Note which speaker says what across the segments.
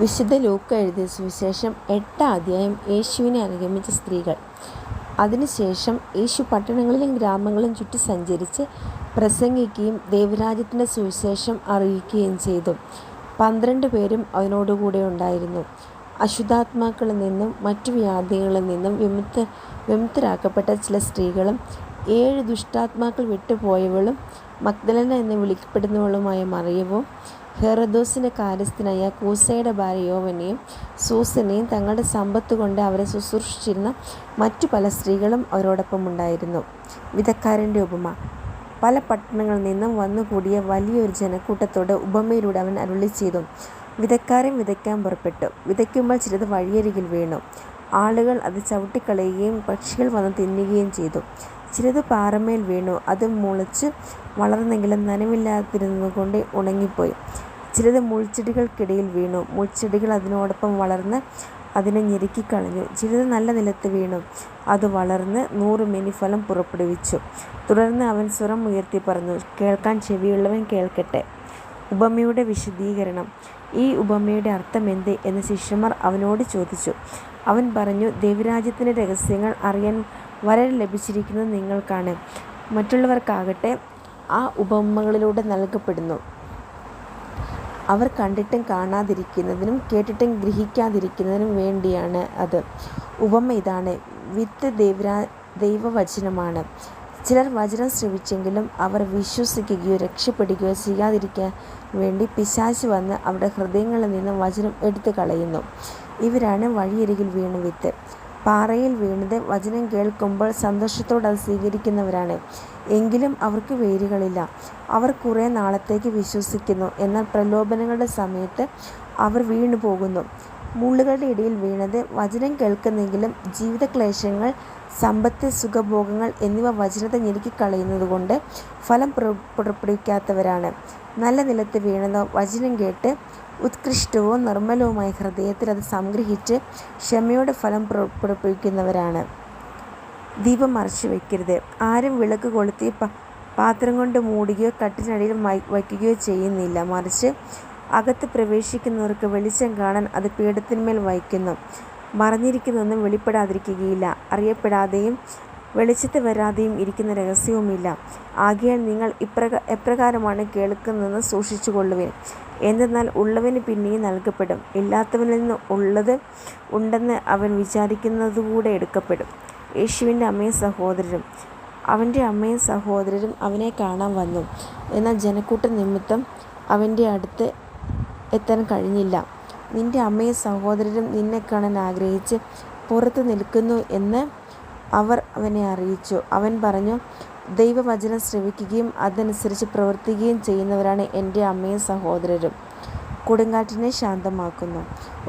Speaker 1: വിശുദ്ധ ലൂക്ക എഴുതിയ സുവിശേഷം 8-ാം അധ്യായം. യേശുവിനെ അനുഗമിച്ച സ്ത്രീകൾ. അതിനുശേഷം യേശു പട്ടണങ്ങളിലും ഗ്രാമങ്ങളും ചുറ്റി സഞ്ചരിച്ച് പ്രസംഗിക്കുകയും ദൈവരാജ്യത്തിൻ്റെ സുവിശേഷം അറിയിക്കുകയും ചെയ്തു. 12 പേരും അവനോടുകൂടെ ഉണ്ടായിരുന്നു. അശുദ്ധാത്മാക്കളിൽ നിന്നും മറ്റു വ്യാധികളിൽ നിന്നും വിമുക്തരാക്കപ്പെട്ട ചില സ്ത്രീകളും 7 ദുഷ്ടാത്മാക്കൾ വിട്ടുപോയവളും മഗ്ദലന എന്ന് വിളിക്കപ്പെടുന്നവളുമായ മറിയവും ഹെറോദോസിൻ്റെ കാര്യസ്ഥനായ കൂസയുടെ ഭാര്യ യോവന്നയും സൂസനയും തങ്ങളുടെ സമ്പത്ത് കൊണ്ട് അവരെ ശുശ്രൂഷിച്ചിരുന്ന മറ്റു പല സ്ത്രീകളും അവരോടൊപ്പം ഉണ്ടായിരുന്നു. വിതക്കാരൻ്റെ ഉപമ. പല പട്ടണങ്ങളിൽ നിന്നും വന്നുകൂടിയ വലിയൊരു ജനക്കൂട്ടത്തോട് ഉപമയിലൂടെ അവൻ അരുളിച്ചെയ്തു. വിതക്കാരൻ വിതയ്ക്കാൻ പുറപ്പെട്ടു. വിതയ്ക്കുമ്പോൾ ചിലത് വഴിയരികിൽ വീണു. ആളുകൾ അത് ചവിട്ടിക്കളയുകയും പക്ഷികൾ വന്ന് തിന്നുകയും ചെയ്തു. ചിലത് പാറമേൽ വീണു. അത് മുളച്ച് വളർന്നെങ്കിലും നനവില്ലാതിരുന്നതുകൊണ്ട് ഉണങ്ങിപ്പോയി. ചിലത് മുൾച്ചെടികൾക്കിടയിൽ വീണു. മുൾച്ചെടികൾ അതിനോടൊപ്പം വളർന്ന് അതിനെ ഞെരുക്കിക്കളഞ്ഞു. ചിലത് നല്ല നിലത്ത് വീണു. അത് വളർന്ന് 100 മേനിഫലം പുറപ്പെടുവിച്ചു. തുടർന്ന് അവൻ സ്വരം ഉയർത്തി പറഞ്ഞു, കേൾക്കാൻ ചെവിയുള്ളവൻ കേൾക്കട്ടെ. ഉപമയുടെ വിശദീകരണം. ഈ ഉപമയുടെ അർത്ഥമെന്ത് എന്ന് ശിഷ്യന്മാർ അവനോട് ചോദിച്ചു. അവൻ പറഞ്ഞു, ദൈവരാജ്യത്തിൻ്റെ രഹസ്യങ്ങൾ അറിയാൻ വരം ലഭിച്ചിരിക്കുന്നത് നിങ്ങൾക്കാണ്. മറ്റുള്ളവർക്കാകട്ടെ ആ ഉപമകളിലൂടെ നൽകപ്പെടുന്നു. അവർ കണ്ടിട്ടും കാണാതിരിക്കുന്നതിനും കേട്ടിട്ടും ഗ്രഹിക്കാതിരിക്കുന്നതിനും വേണ്ടിയാണ് അത്. ഉപമ ഇതാണ്. വിത്ത് ദൈവവചനമാണ്. ചിലർ വചനം ശ്രവിച്ചെങ്കിലും അവർ വിശ്വസിക്കുകയോ രക്ഷപ്പെടുകയോ ചെയ്യാതിരിക്കാൻ വേണ്ടി പിശാച് വന്ന് അവരുടെ ഹൃദയങ്ങളിൽ നിന്ന് വചനം എടുത്തു കളയുന്നു. ഇവരാണ് വഴിയരികിൽ വീണ വിത്ത്. പാറയിൽ വീണത് വചനം കേൾക്കുമ്പോൾ സന്തോഷത്തോടെ അത് സ്വീകരിക്കുന്നവരാണ്. എങ്കിലും അവർക്ക് വേരുകളില്ല. അവർ കുറേ നാളത്തേക്ക് വിശ്വസിക്കുന്നു, എന്നാൽ പ്രലോഭനങ്ങളുടെ സമയത്ത് അവർ വീണു പോകുന്നു. മുള്ളുകളുടെ ഇടയിൽ വീണത് വചനം കേൾക്കുന്നെങ്കിലും ജീവിതക്ലേശങ്ങൾ, സമ്പത്ത്, സുഖഭോഗങ്ങൾ എന്നിവ വചനത്തെ ഞെരുക്കിക്കളയുന്നതുകൊണ്ട് ഫലം പുറപ്പെടുവിക്കാത്തവരാണ്. നല്ല നിലത്ത് വീണതോ വചനം കേട്ട് ഉത്കൃഷ്ടവും നിർമ്മലവുമായ ഹൃദയത്തിൽ അത് സംഗ്രഹിച്ച് ക്ഷമയോടെ ഫലം പുറപ്പെടുവിക്കുന്നവരാണ്. ദീപം മറച്ചു വയ്ക്കരുത്. ആരും വിളക്ക് കൊളുത്തി പാത്രം കൊണ്ട് മൂടുകയോ കട്ടിലിനടിയിൽ വയ്ക്കുകയോ ചെയ്യുന്നില്ല. മറിച്ച് അകത്ത് പ്രവേശിക്കുന്നവർക്ക് വെളിച്ചം കാണാൻ അത് പീഠത്തിന്മേൽ വയ്ക്കുന്നു. മറഞ്ഞിരിക്കുന്നതൊന്നും വെളിപ്പെടാതിരിക്കുകയില്ല. അറിയപ്പെടാതെയും വെളിച്ചത്ത് വരാതെയും ഇരിക്കുന്ന രഹസ്യവുമില്ല. ആകയാൽ നിങ്ങൾ എപ്രകാരമാണ് കേൾക്കുന്നതെന്ന് സൂക്ഷിച്ചുകൊള്ളുവിൻ. എന്തെന്നാൽ ഉള്ളവന് പിന്നെയും നൽകപ്പെടും, ഇല്ലാത്തവനിൽ നിന്ന് ഉള്ളത് ഉണ്ടെന്ന് അവൻ വിചാരിക്കുന്നതുകൂടെ എടുക്കപ്പെടും. യേശുവിൻ്റെ അമ്മയും സഹോദരരും. അവൻ്റെ അമ്മയും സഹോദരരും അവനെ കാണാൻ വന്നു. എന്നാൽ ജനക്കൂട്ട നിമിത്തം അവൻ്റെ അടുത്ത് എത്താൻ കഴിഞ്ഞില്ല. നിൻ്റെ അമ്മയും സഹോദരരും നിന്നെ കാണാൻ ആഗ്രഹിച്ച് പുറത്ത് നിൽക്കുന്നു എന്ന് അവർ അവനെ അറിയിച്ചു. അവൻ പറഞ്ഞു, ദൈവവചനം ശ്രവിക്കുകയും അതനുസരിച്ച് പ്രവർത്തിക്കുകയും ചെയ്യുന്നവരാണ് എൻ്റെ അമ്മയും സഹോദരരും. കൊടുങ്കാറ്റിനെ ശാന്തമാക്കുന്നു.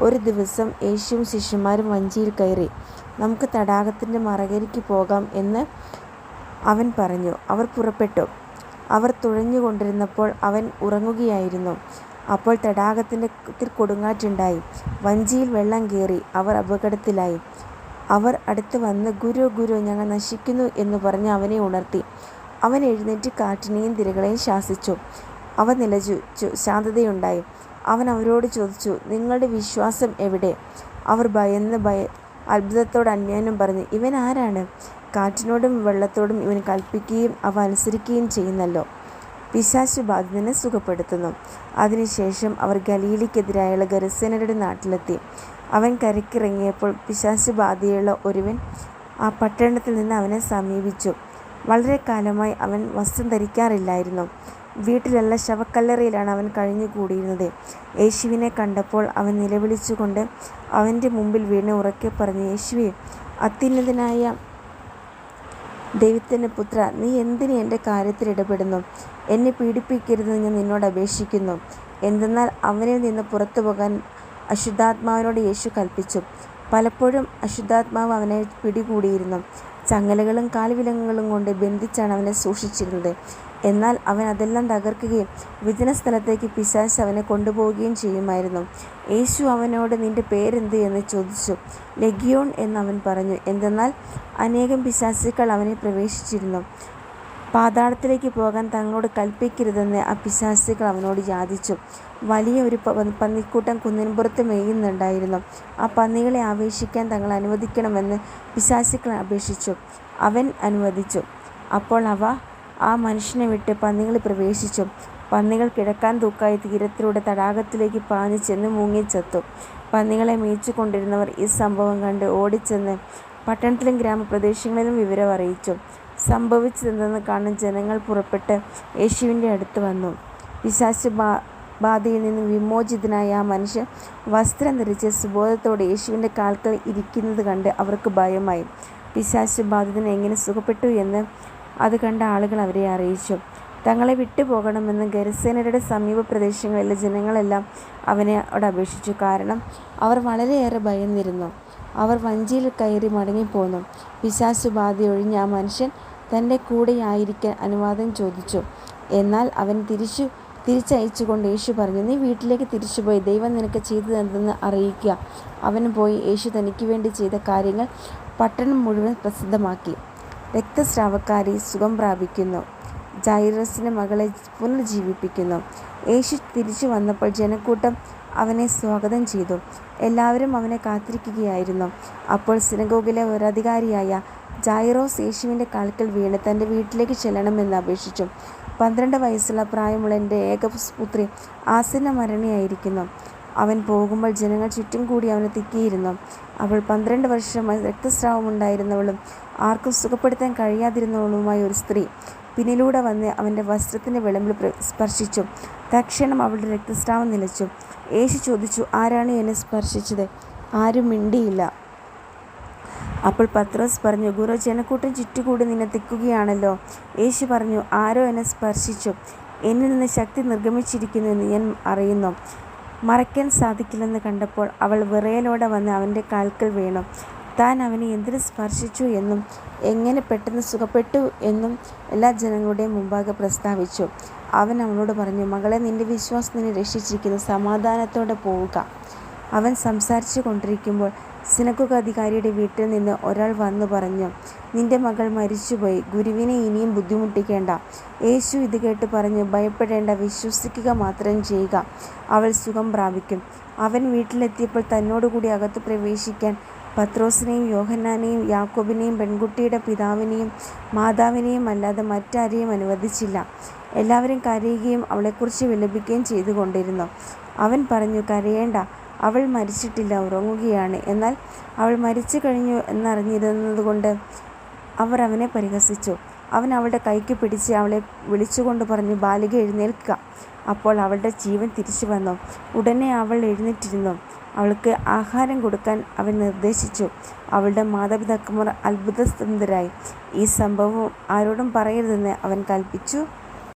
Speaker 1: ഒരു ദിവസം യേശുവും ശിഷ്യന്മാരും വഞ്ചിയിൽ കയറി, നമുക്ക് തടാകത്തിൻ്റെ മറുകരയ്ക്ക് പോകാം എന്ന് അവൻ പറഞ്ഞു. അവർ പുറപ്പെട്ടു. അവർ തുഴഞ്ഞുകൊണ്ടിരുന്നപ്പോൾ അവൻ ഉറങ്ങുകയായിരുന്നു. അപ്പോൾ തടാകത്തിൽ കൊടുങ്കാറ്റുണ്ടായി. വഞ്ചിയിൽ വെള്ളം കയറി. അവർ അപകടത്തിലായി. അവർ അടുത്ത് വന്ന്, ഗുരു ഗുരു, ഞങ്ങൾ നശിക്കുന്നു എന്ന് പറഞ്ഞ് അവനെ ഉണർത്തി. അവൻ എഴുന്നേറ്റ് കാറ്റിനെയും തിരകളെയും ശാസിച്ചു. അവ നിലച്ചു. ശാന്തതയുണ്ടായി. അവൻ അവരോട് ചോദിച്ചു, നിങ്ങളുടെ വിശ്വാസം എവിടെ? അവർ അത്ഭുതത്തോടെ അന്യോന്യം പറഞ്ഞു, ഇവൻ ആരാണ്? കാറ്റിനോടും വെള്ളത്തോടും ഇവൻ കൽപ്പിക്കുകയും അവ അനുസരിക്കുകയും ചെയ്യുന്നല്ലോ. പിശാച് ബാധിതനെ സുഖപ്പെടുത്തുന്നു. അതിനുശേഷം അവർ ഗലീലയ്ക്കെതിരായുള്ള ഗരസേനരുടെ നാട്ടിലെത്തി. അവൻ കരയ്ക്കിറങ്ങിയപ്പോൾ പിശാച് ബാധയുള്ള ഒരുവൻ ആ പട്ടണത്തിൽ നിന്ന് അവനെ സമീപിച്ചു. വളരെ കാലമായി അവൻ വസ്ത്രം ധരിക്കാറില്ലായിരുന്നു. വീട്ടിലല്ല, ശവക്കല്ലറയിലാണ് അവൻ കഴിഞ്ഞുകൂടിയിരുന്നത്. യേശുവിനെ കണ്ടപ്പോൾ അവൻ നിലവിളിച്ചുകൊണ്ട് അവൻ്റെ മുമ്പിൽ വീണ് ഉറക്കെ പറഞ്ഞു, യേശുവേ, അത്യുന്നതനായ ദൈവത്തിൻ്റെ പുത്ര, നീ എന്തിന് എൻ്റെ കാര്യത്തിൽ ഇടപെടുന്നു? എന്നെ പീഡിപ്പിക്കരുതെന്ന് ഞാൻ നിന്നോട് അപേക്ഷിക്കുന്നു. എന്തെന്നാൽ അവനിൽ നിന്ന് പുറത്തു പോകാൻ അശുദ്ധാത്മാവിനോട് യേശു കൽപ്പിച്ചു. പലപ്പോഴും അശുദ്ധാത്മാവ് അവനെ പിടികൂടിയിരുന്നു. ചങ്ങലകളും കാൽവിലങ്ങുകളും കൊണ്ട് ബന്ധിച്ചാണ് അവനെ സൂക്ഷിച്ചിരുന്നത്. എന്നാൽ അവൻ അതെല്ലാം തകർക്കുകയും വിജന സ്ഥലത്തേക്ക് പിശാച് അവനെ കൊണ്ടുപോവുകയും ചെയ്യുമായിരുന്നു. യേശു അവനോട്, നിൻ്റെ പേരെന്ത് എന്ന് ചോദിച്ചു. ലെഗിയോൺ എന്ന് അവൻ പറഞ്ഞു. എന്തെന്നാൽ അനേകം പിശാചുക്കൾ അവനെ പ്രവേശിച്ചിരുന്നു. പാതാളത്തിലേക്ക് പോകാൻ തങ്ങളോട് കൽപ്പിക്കരുതെന്ന് ആ പിശാചുകൾ അവനോട് യാചിച്ചു. വലിയ ഒരു പന്നിക്കൂട്ടം കുന്നിൻപുറത്ത് മേയുന്നുണ്ടായിരുന്നു. ആ പന്നികളെ ആവേശിക്കാൻ തങ്ങൾ അനുവദിക്കണമെന്ന് പിശാചുക്കൾ അപേക്ഷിച്ചു. അവൻ അനുവദിച്ചു. അപ്പോൾ അവ ആ മനുഷ്യനെ വിട്ട് പന്നികളിൽ പ്രവേശിച്ചു. പന്നികൾ കിഴക്കാൻ തൂക്കായ തീരത്തിലൂടെ തടാകത്തിലേക്ക് പാഞ്ഞു ചെന്ന് മുങ്ങിച്ചത്തു. പന്നികളെ മേയിച്ചു കൊണ്ടിരുന്നവർ ഈ സംഭവം കണ്ട് ഓടിച്ചെന്ന് പട്ടണത്തിലും ഗ്രാമപ്രദേശങ്ങളിലും വിവരം അറിയിച്ചു. സംഭവിച്ചതെന്തെന്ന് കാണാൻ ജനങ്ങൾ പുറപ്പെട്ട് യേശുവിൻ്റെ അടുത്ത് വന്നു. പിശാച് ബാധയിൽ നിന്ന് വിമോചിതനായ ആ മനുഷ്യൻ വസ്ത്രം ധരിച്ച് സുബോധത്തോടെ യേശുവിൻ്റെ കാൽക്കൽ ഇരിക്കുന്നത് കണ്ട് അവർക്ക് ഭയമായി. പിശാച് ബാധിതന് എങ്ങനെ സുഖപ്പെട്ടു എന്ന് അത് കണ്ട ആളുകൾ അവരെ അറിയിച്ചു. തങ്ങളെ വിട്ടുപോകണമെന്ന് ഗെരസേനരുടെ സമീപ പ്രദേശങ്ങളിലെ ജനങ്ങളെല്ലാം അവനോട് അപേക്ഷിച്ചു. കാരണം അവർ വളരെയേറെ ഭയന്നിരുന്നു. അവർ വഞ്ചിയിൽ കയറി മടങ്ങിപ്പോന്നു. പിശാച് ബാധയൊഴിഞ്ഞ ആ മനുഷ്യൻ തൻ്റെ കൂടെയായിരിക്കാൻ അനുവാദം ചോദിച്ചു. എന്നാൽ അവൻ തിരിച്ചയച്ചുകൊണ്ട് യേശു പറഞ്ഞു, നീ വീട്ടിലേക്ക് തിരിച്ചുപോയി ദൈവം നിനക്ക് ചെയ്തതെന്തെന്ന് അറിയിക്കുക. അവൻ പോയി യേശു തനിക്ക് വേണ്ടി ചെയ്ത കാര്യങ്ങൾ പട്ടണം മുഴുവൻ പ്രസിദ്ധമാക്കി. രക്തസ്രാവക്കാരി സുഖം പ്രാപിക്കുന്നു, ജൈറസിൻ്റെ മകളെ പുനർജീവിപ്പിക്കുന്നു. യേശു തിരിച്ചു വന്നപ്പോൾ ജനക്കൂട്ടം അവനെ സ്വാഗതം ചെയ്തു. എല്ലാവരും അവനെ കാത്തിരിക്കുകയായിരുന്നു. അപ്പോൾ സിനഗോഗിലെ ഒരധികാരിയായ ജൈറോസ് യേശുവിൻ്റെ കാൽക്കൽ വീണ് തൻ്റെ വീട്ടിലേക്ക് ചെല്ലണമെന്ന് അപേക്ഷിച്ചു. 12 വയസ്സുള്ള പ്രായമുള്ള എൻ്റെ ഏകപുത്രി ആസന്ന മരണയായിരിക്കുന്നു. അവൻ പോകുമ്പോൾ ജനങ്ങൾ ചുറ്റും കൂടി അവനെ തിക്കിയിരുന്നു. അവൾ 12 വർഷമായി രക്തസ്രാവമുണ്ടായിരുന്നവളും ആർക്കും സുഖപ്പെടുത്താൻ കഴിയാതിരുന്നവളുമായ ഒരു സ്ത്രീ പിന്നിലൂടെ വന്ന് അവൻ്റെ വസ്ത്രത്തിൻ്റെ വിളമ്പിൽ സ്പർശിച്ചു. തക്ഷണം അവളുടെ രക്തസ്രാവം നിലച്ചു. യേശു ചോദിച്ചു, ആരാണ് എന്നെ സ്പർശിച്ചത്? ആരും മിണ്ടിയില്ല. അപ്പോൾ പത്രോസ് പറഞ്ഞു, ഗുരു, ജനക്കൂട്ടം ചുറ്റുകൂടി നിന്നെ തിക്കുകയാണല്ലോ. യേശു പറഞ്ഞു, ആരോ എന്നെ സ്പർശിച്ചു. എന്നിൽ നിന്ന് ശക്തി നിർഗമിച്ചിരിക്കുന്നു എന്ന് ഞാൻ അറിയുന്നു. മറയ്ക്കാൻ സാധിക്കില്ലെന്ന് കണ്ടപ്പോൾ അവൾ വിറയലോടെ വന്ന് അവൻ്റെ കാൽക്കൽ വീണു. താൻ അവനെ എന്തിനു സ്പർശിച്ചു എന്നും എങ്ങനെ പെട്ടെന്ന് സുഖപ്പെട്ടു എന്നും എല്ലാ ജനങ്ങളുടെയും മുമ്പാകെ പ്രസ്താവിച്ചു. അവൻ അവളോട് പറഞ്ഞു, മകളെ, നിന്റെ വിശ്വാസം നിന്നെ രക്ഷിച്ചിരിക്കുന്നു, സമാധാനത്തോടെ പോവുക. അവൻ സംസാരിച്ചു കൊണ്ടിരിക്കുമ്പോൾ സിനഗോഗ് അധികാരിയുടെ വീട്ടിൽ നിന്ന് ഒരാൾ വന്നു പറഞ്ഞു, നിന്റെ മകൾ മരിച്ചുപോയി, ഗുരുവിനെ ഇനിയും ബുദ്ധിമുട്ടിക്കേണ്ട. യേശു ഇത് കേട്ട് പറഞ്ഞു, ഭയപ്പെടേണ്ട, വിശ്വസിക്കുക മാത്രം ചെയ്യുക, അവൾ സുഖം പ്രാപിക്കും. അവൻ വീട്ടിലെത്തിയപ്പോൾ തന്നോടുകൂടി അകത്ത് പ്രവേശിക്കാൻ പത്രോസിനെയും യോഹന്നാനെയും യാക്കോബിനെയും പെൺകുട്ടിയുടെ പിതാവിനെയും മാതാവിനെയും അല്ലാതെ മറ്റാരെയും അനുവദിച്ചില്ല. എല്ലാവരും കരയുകയും അവളെക്കുറിച്ച് വിലപിക്കുകയും ചെയ്തുകൊണ്ടിരുന്നു. അവൻ പറഞ്ഞു, കരയേണ്ട, അവൾ മരിച്ചിട്ടില്ല, ഉറങ്ങുകയാണ്. എന്നാൽ അവൾ മരിച്ചു കഴിഞ്ഞു എന്നറിഞ്ഞിരുന്നതുകൊണ്ട് അവർ അവനെ പരിഹസിച്ചു. അവൻ അവളുടെ കൈക്ക് പിടിച്ച് അവളെ വിളിച്ചുകൊണ്ട് പറഞ്ഞു, ബാലിക, എഴുന്നേൽക്കുക. അപ്പോൾ അവളുടെ ജീവൻ തിരിച്ചു വന്നു. ഉടനെ അവൾ എഴുന്നേറ്റിരുന്നു. അവൾക്ക് ആഹാരം കൊടുക്കാൻ അവൻ നിർദ്ദേശിച്ചു. അവളുടെ മാതാപിതാക്കന്മാർ അത്ഭുതസ്തബ്ധരായി. ഈ സംഭവം ആരോടും പറയരുതെന്ന് അവൻ കൽപ്പിച്ചു.